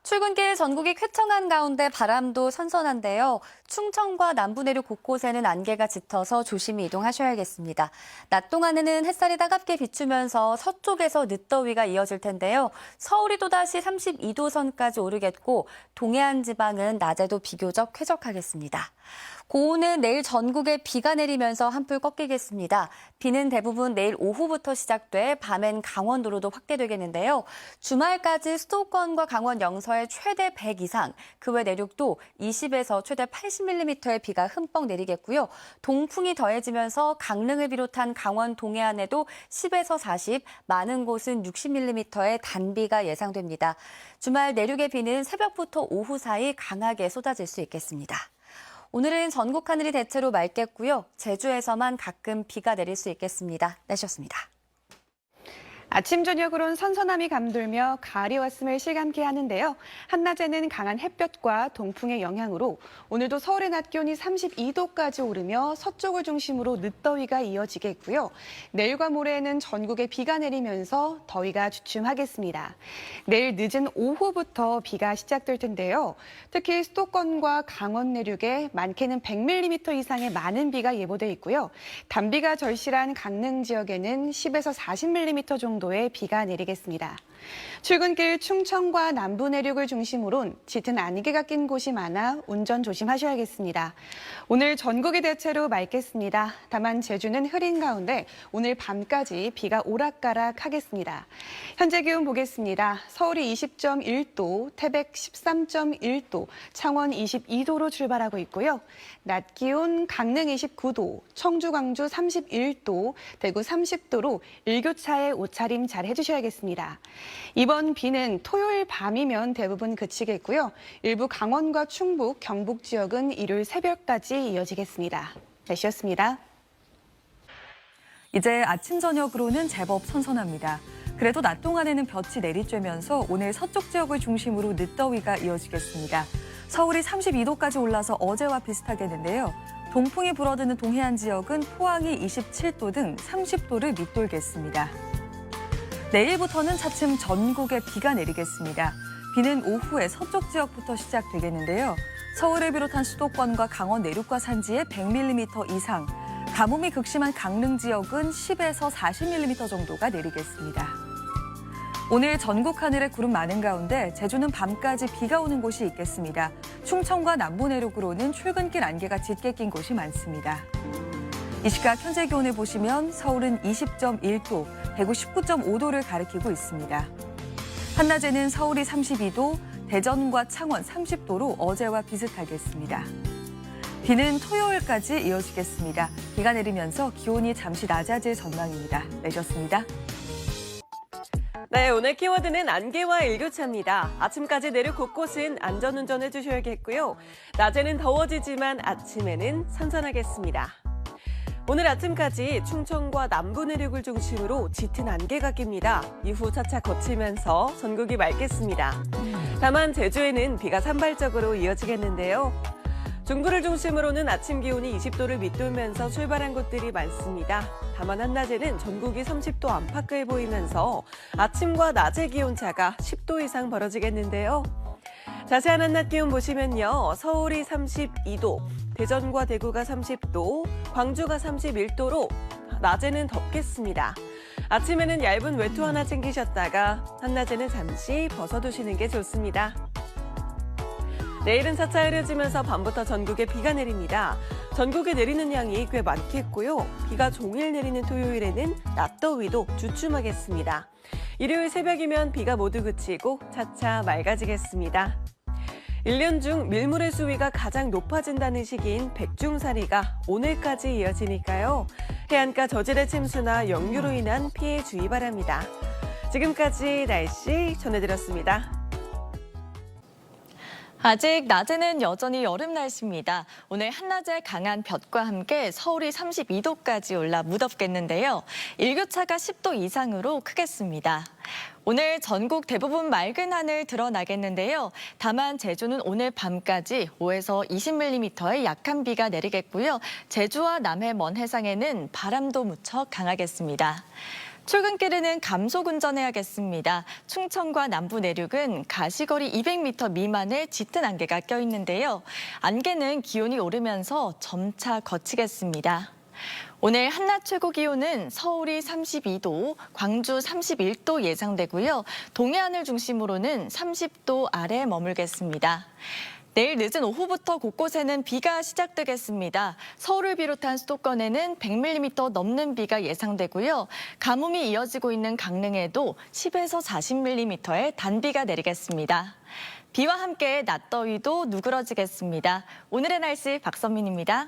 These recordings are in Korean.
출근길 전국이 쾌청한 가운데 바람도 선선한데요. 충청과 남부 내륙 곳곳에는 안개가 짙어서 조심히 이동하셔야겠습니다. 낮 동안에는 햇살이 따갑게 비추면서 서쪽에서 늦더위가 이어질 텐데요. 서울이 또다시 32도 선까지 오르겠고 동해안 지방은 낮에도 비교적 쾌적하겠습니다. 고온은 내일 전국에 비가 내리면서 한풀 꺾이겠습니다. 비는 대부분 내일 오후부터 시작돼 밤엔 강원도로도 확대되겠는데요. 주말까지 수도권과 강원 영서에 최대 100 이상, 그 외 내륙도 20에서 최대 80mm의 비가 흠뻑 내리겠고요. 동풍이 더해지면서 강릉을 비롯한 강원 동해안에도 10에서 40, 많은 곳은 60mm의 단비가 예상됩니다. 주말 내륙의 비는 새벽부터 오후 사이 강하게 쏟아질 수 있겠습니다. 오늘은 전국 하늘이 대체로 맑겠고요. 제주에서만 가끔 비가 내릴 수 있겠습니다. 날씨였습니다. 아침 저녁으론 선선함이 감돌며 가을이 왔음을 실감케 하는데요. 한낮에는 강한 햇볕과 동풍의 영향으로 오늘도 서울의 낮 기온이 32도까지 오르며 서쪽을 중심으로 늦더위가 이어지겠고요. 내일과 모레에는 전국에 비가 내리면서 더위가 주춤하겠습니다. 내일 늦은 오후부터 비가 시작될 텐데요. 특히 수도권과 강원 내륙에 많게는 100mm 이상의 많은 비가 예보돼 있고요. 단비가 절실한 강릉 지역에는 10에서 40mm 정도의 비가 내리겠습니다. 출근길 충청과 남부 내륙을 중심으론 짙은 안개가 낀 곳이 많아 운전 조심하셔야겠습니다. 오늘 전국이 대체로 맑겠습니다. 다만 제주는 흐린 가운데 오늘 밤까지 비가 오락가락 하겠습니다. 현재 기온 보겠습니다. 서울이 20.1도, 태백 13.1도, 창원 22도로 출발하고 있고요. 낮 기온 강릉 29도, 청주, 광주 31도, 대구 30도로 일교차에 옷차림 잘 해주셔야겠습니다. 이번 비는 토요일 밤이면 대부분 그치겠고요. 일부 강원과 충북, 경북 지역은 일요일 새벽까지 이어지겠습니다. 날씨였습니다. 이제 아침 저녁으로는 제법 선선합니다. 그래도 낮 동안에는 볕이 내리쬐면서 오늘 서쪽 지역을 중심으로 늦더위가 이어지겠습니다. 서울이 32도까지 올라서 어제와 비슷하겠는데요. 동풍이 불어드는 동해안 지역은 포항이 27도 등 30도를 밑돌겠습니다. 내일부터는 차츰 전국에 비가 내리겠습니다. 비는 오후에 서쪽 지역부터 시작되겠는데요. 서울을 비롯한 수도권과 강원 내륙과 산지에 100mm 이상, 가뭄이 극심한 강릉 지역은 10에서 40mm 정도가 내리겠습니다. 오늘 전국 하늘에 구름 많은 가운데 제주는 밤까지 비가 오는 곳이 있겠습니다. 충청과 남부 내륙으로는 출근길 안개가 짙게 낀 곳이 많습니다. 이 시각 현재 기온을 보시면 서울은 20.1도, 대구 19.5도를 가리키고 있습니다. 한낮에는 서울이 32도, 대전과 창원 30도로 어제와 비슷하겠습니다. 비는 토요일까지 이어지겠습니다. 비가 내리면서 기온이 잠시 낮아질 전망입니다. 내셨습니다. 네, 오늘 키워드는 안개와 일교차입니다. 아침까지 내륙 곳곳은 안전운전 해주셔야겠고요. 낮에는 더워지지만 아침에는 선선하겠습니다. 오늘 아침까지 충청과 남부 내륙을 중심으로 짙은 안개가 낍니다. 이후 차차 거치면서 전국이 맑겠습니다. 다만 제주에는 비가 산발적으로 이어지겠는데요. 중부를 중심으로는 아침 기온이 20도를 밑돌면서 출발한 곳들이 많습니다. 다만 한낮에는 전국이 30도 안팎을 보이면서 아침과 낮의 기온차가 10도 이상 벌어지겠는데요. 자세한 한낮 기온 보시면요. 서울이 32도, 대전과 대구가 30도, 광주가 31도로 낮에는 덥겠습니다. 아침에는 얇은 외투 하나 챙기셨다가 한낮에는 잠시 벗어두시는 게 좋습니다. 내일은 차차 흐려지면서 밤부터 전국에 비가 내립니다. 전국에 내리는 양이 꽤 많겠고요. 비가 종일 내리는 토요일에는 낮더위도 주춤하겠습니다. 일요일 새벽이면 비가 모두 그치고 차차 맑아지겠습니다. 1년 중 밀물의 수위가 가장 높아진다는 시기인 백중사리가 오늘까지 이어지니까요. 해안가 저질의 침수나 역류로 인한 피해 주의 바랍니다. 지금까지 날씨 전해드렸습니다. 아직 낮에는 여전히 여름 날씨입니다. 오늘 한낮에 강한 볕과 함께 서울이 32도까지 올라 무덥겠는데요. 일교차가 10도 이상으로 크겠습니다. 오늘 전국 대부분 맑은 하늘 드러나겠는데요. 다만 제주는 오늘 밤까지 5에서 20mm의 약한 비가 내리겠고요. 제주와 남해 먼 해상에는 바람도 무척 강하겠습니다. 출근길에는 감속 운전해야겠습니다. 충청과 남부 내륙은 가시거리 200m 미만의 짙은 안개가 껴있는데요. 안개는 기온이 오르면서 점차 걷히겠습니다. 오늘 한낮 최고 기온은 서울이 32도, 광주 31도 예상되고요. 동해안을 중심으로는 30도 아래 머물겠습니다. 내일 늦은 오후부터 곳곳에는 비가 시작되겠습니다. 서울을 비롯한 수도권에는 100mm 넘는 비가 예상되고요. 가뭄이 이어지고 있는 강릉에도 10에서 40mm의 단비가 내리겠습니다. 비와 함께 낮더위도 누그러지겠습니다. 오늘의 날씨 박선민입니다.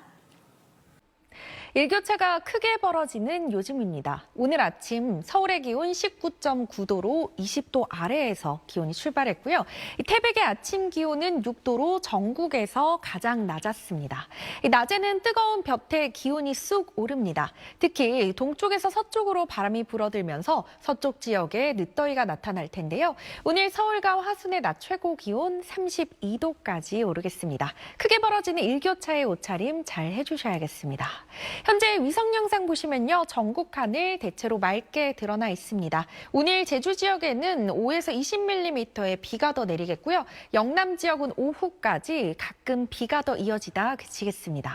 일교차가 크게 벌어지는 요즘입니다. 오늘 아침 서울의 기온 19.9도로 20도 아래에서 기온이 출발했고요. 태백의 아침 기온은 6도로 전국에서 가장 낮았습니다. 낮에는 뜨거운 볕에 기온이 쑥 오릅니다. 특히 동쪽에서 서쪽으로 바람이 불어들면서 서쪽 지역에 늦더위가 나타날 텐데요. 오늘 서울과 화순의 낮 최고 기온 32도까지 오르겠습니다. 크게 벌어지는 일교차의 옷차림 잘 해주셔야겠습니다. 현재 위성 영상 보시면요. 전국 하늘 대체로 맑게 드러나 있습니다. 오늘 제주 지역에는 5에서 20mm의 비가 더 내리겠고요. 영남 지역은 오후까지 가끔 비가 더 이어지다 그치겠습니다.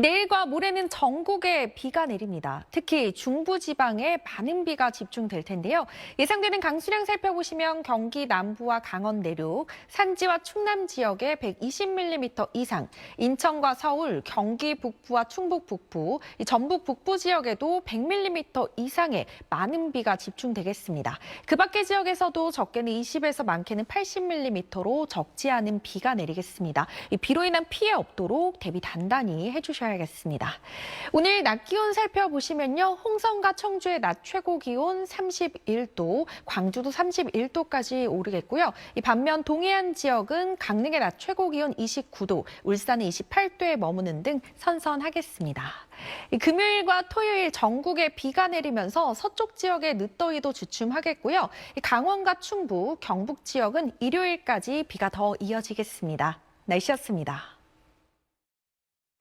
내일과 모레는 전국에 비가 내립니다. 특히 중부지방에 많은 비가 집중될 텐데요. 예상되는 강수량 살펴보시면 경기 남부와 강원 내륙, 산지와 충남 지역에 120mm 이상, 인천과 서울, 경기 북부와 충북 북부, 전북 북부 지역에도 100mm 이상의 많은 비가 집중되겠습니다. 그 밖의 지역에서도 적게는 20에서 많게는 80mm로 적지 않은 비가 내리겠습니다. 비로 인한 피해 없도록 대비 단단히 해주셔야겠습니다. 오늘 낮 기온 살펴보시면요. 홍성과 청주의 낮 최고 기온 31도, 광주도 31도까지 오르겠고요. 반면 동해안 지역은 강릉의 낮 최고 기온 29도, 울산은 28도에 머무는 등 선선하겠습니다. 금요일과 토요일 전국에 비가 내리면서 서쪽 지역의 늦더위도 주춤하겠고요. 강원과 충북, 경북 지역은 일요일까지 비가 더 이어지겠습니다. 날씨였습니다.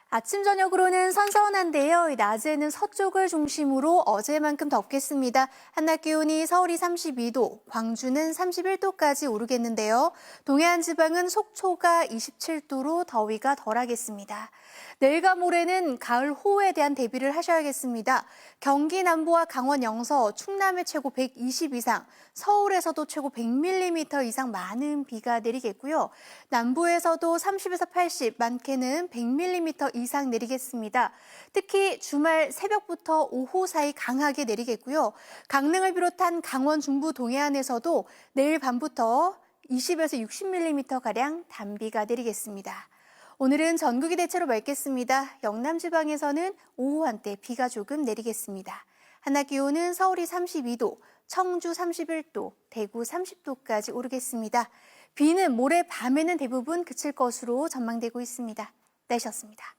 아침 저녁으로는 선선한데요. 낮에는 서쪽을 중심으로 어제만큼 덥겠습니다. 한낮 기온이 서울이 32도, 광주는 31도까지 오르겠는데요. 동해안 지방은 속초가 27도로 더위가 덜하겠습니다. 내일과 모레는 가을 호우에 대한 대비를 하셔야겠습니다. 경기 남부와 강원 영서, 충남의 최고 120 이상, 서울에서도 최고 100mm 이상 많은 비가 내리겠고요. 남부에서도 30에서 80, 많게는 100mm 이상 내리겠습니다. 특히 주말 새벽부터 오후 사이 강하게 내리겠고요. 강릉을 비롯한 강원 중부 동해안에서도 내일 밤부터 20에서 60mm가량 단비가 내리겠습니다. 오늘은 전국이 대체로 맑겠습니다. 영남 지방에서는 오후 한때 비가 조금 내리겠습니다. 한낮 기온은 서울이 32도, 청주 31도, 대구 30도까지 오르겠습니다. 비는 모레 밤에는 대부분 그칠 것으로 전망되고 있습니다. 날씨였습니다.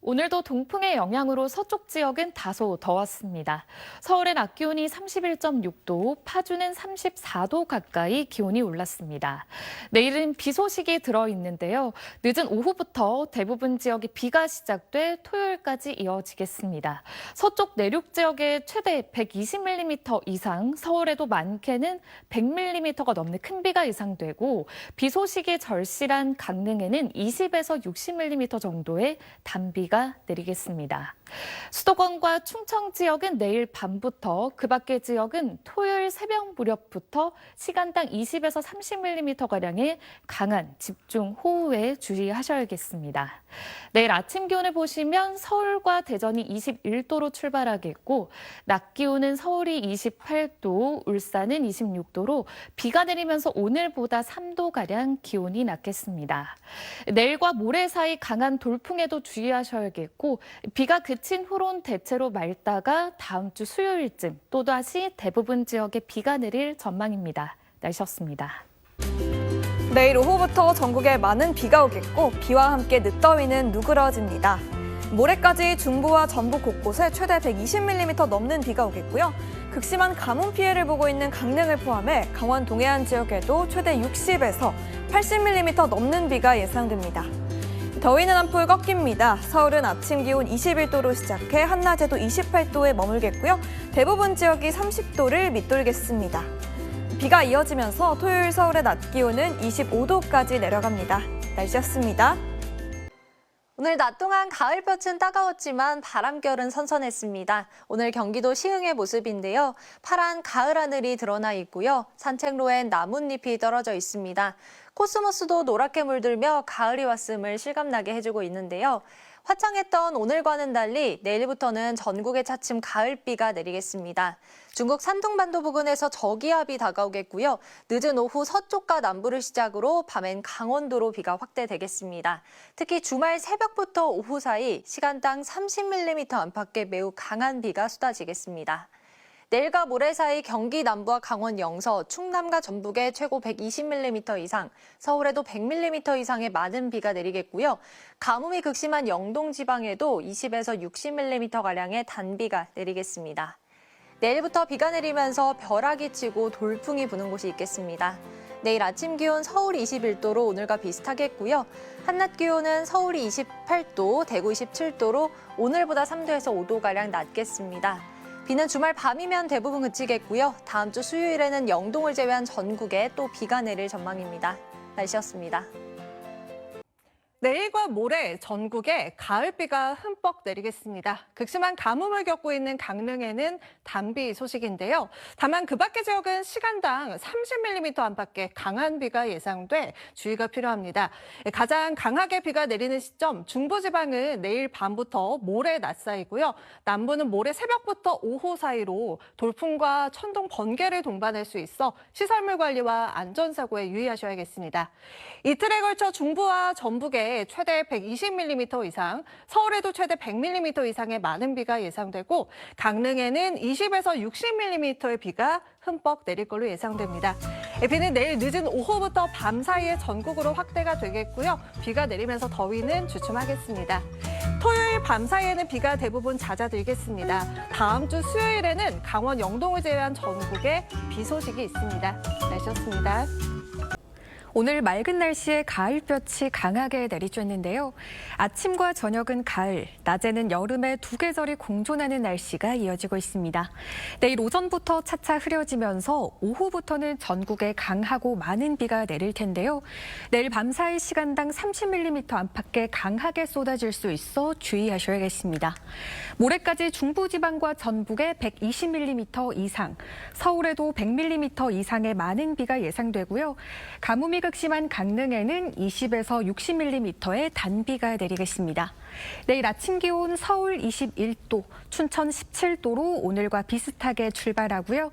오늘도 동풍의 영향으로 서쪽 지역은 다소 더웠습니다. 서울의 낮 기온이 31.6도, 파주는 34도 가까이 기온이 올랐습니다. 내일은 비 소식이 들어있는데요. 늦은 오후부터 대부분 지역에 비가 시작돼 토요일까지 이어지겠습니다. 서쪽 내륙 지역에 최대 120mm 이상, 서울에도 많게는 100mm가 넘는 큰 비가 예상되고 비 소식이 절실한 강릉에는 20에서 60mm 정도의 단비가 내리겠습니다. 수도권과 충청 지역은 내일 밤부터, 그 밖의 지역은 토요일 새벽 무렵부터 시간당 20에서 30mm가량의 강한 집중 호우에 주의하셔야겠습니다. 내일 아침 기온을 보시면 서울과 대전이 21도로 출발하겠고 낮 기온은 서울이 28도, 울산은 26도로 비가 내리면서 오늘보다 3도가량 기온이 낮겠습니다. 내일과 모레 사이 강한 돌풍에도 주의하셔야겠고 비가 그친 후론 대체로 맑다가 다음 주 수요일쯤 또다시 대부분 지역에 비가 내릴 전망입니다. 날씨였습니다. 내일 오후부터 전국에 많은 비가 오겠고 비와 함께 늦더위는 누그러집니다. 모레까지 중부와 전북 곳곳에 최대 120mm 넘는 비가 오겠고요. 극심한 가뭄 피해를 보고 있는 강릉을 포함해 강원 동해안 지역에도 최대 60에서 80mm 넘는 비가 예상됩니다. 더위는 한풀 꺾입니다. 서울은 아침 기온 21도로 시작해 한낮에도 28도에 머물겠고요. 대부분 지역이 30도를 밑돌겠습니다. 비가 이어지면서 토요일 서울의 낮 기온은 25도까지 내려갑니다. 날씨였습니다. 오늘 낮 동안 가을볕은 따가웠지만 바람결은 선선했습니다. 오늘 경기도 시흥의 모습인데요. 파란 가을 하늘이 드러나 있고요. 산책로엔 나뭇잎이 떨어져 있습니다. 코스모스도 노랗게 물들며 가을이 왔음을 실감나게 해주고 있는데요. 화창했던 오늘과는 달리 내일부터는 전국에 차츰 가을비가 내리겠습니다. 중국 산둥반도 부근에서 저기압이 다가오겠고요. 늦은 오후 서쪽과 남부를 시작으로 밤엔 강원도로 비가 확대되겠습니다. 특히 주말 새벽부터 오후 사이 시간당 30mm 안팎의 매우 강한 비가 쏟아지겠습니다. 내일과 모레 사이 경기 남부와 강원 영서, 충남과 전북에 최고 120mm 이상, 서울에도 100mm 이상의 많은 비가 내리겠고요. 가뭄이 극심한 영동 지방에도 20에서 60mm가량의 단비가 내리겠습니다. 내일부터 비가 내리면서 벼락이 치고 돌풍이 부는 곳이 있겠습니다. 내일 아침 기온 서울이 21도로 오늘과 비슷하겠고요. 한낮 기온은 서울이 28도, 대구 27도로 오늘보다 3도에서 5도가량 낮겠습니다. 비는 주말 밤이면 대부분 그치겠고요. 다음 주 수요일에는 영동을 제외한 전국에 또 비가 내릴 전망입니다. 날씨였습니다. 내일과 모레 전국에 가을비가 흠뻑 내리겠습니다. 극심한 가뭄을 겪고 있는 강릉에는 단비 소식인데요. 다만 그 밖의 지역은 시간당 30mm 안팎의 강한 비가 예상돼 주의가 필요합니다. 가장 강하게 비가 내리는 시점 중부지방은 내일 밤부터 모레 낮 사이고요. 남부는 모레 새벽부터 오후 사이로 돌풍과 천둥, 번개를 동반할 수 있어 시설물 관리와 안전사고에 유의하셔야겠습니다. 이틀에 걸쳐 중부와 전북에 최대 120mm 이상, 서울에도 최대 100mm 이상의 많은 비가 예상되고 강릉에는 20에서 60mm의 비가 흠뻑 내릴 걸로 예상됩니다. 비는 내일 늦은 오후부터 밤 사이에 전국으로 확대가 되겠고요. 비가 내리면서 더위는 주춤하겠습니다. 토요일 밤 사이에는 비가 대부분 잦아들겠습니다. 다음 주 수요일에는 강원 영동을 제외한 전국에 비 소식이 있습니다. 날씨였습니다. 오늘 맑은 날씨에 가을볕이 강하게 내리쬐는데요. 아침과 저녁은 가을, 낮에는 여름의 두 계절이 공존하는 날씨가 이어지고 있습니다. 내일 오전부터 차차 흐려지면서 오후부터는 전국에 강하고 많은 비가 내릴 텐데요. 내일 밤사이 시간당 30mm 안팎의 강하게 쏟아질 수 있어 주의하셔야겠습니다. 모레까지 중부지방과 전북에 120mm 이상, 서울에도 100mm 이상의 많은 비가 예상되고요. 가뭄이 극심한 강릉에는 20에서 60mm의 단비가 내리겠습니다. 내일 아침 기온 서울 21도, 춘천 17도로 오늘과 비슷하게 출발하고요.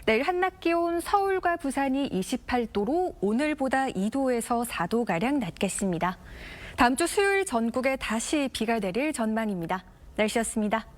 내일 한낮 기온 서울과 부산이 28도로 오늘보다 2도에서 4도가량 낮겠습니다. 다음 주 수요일 전국에 다시 비가 내릴 전망입니다. 날씨였습니다.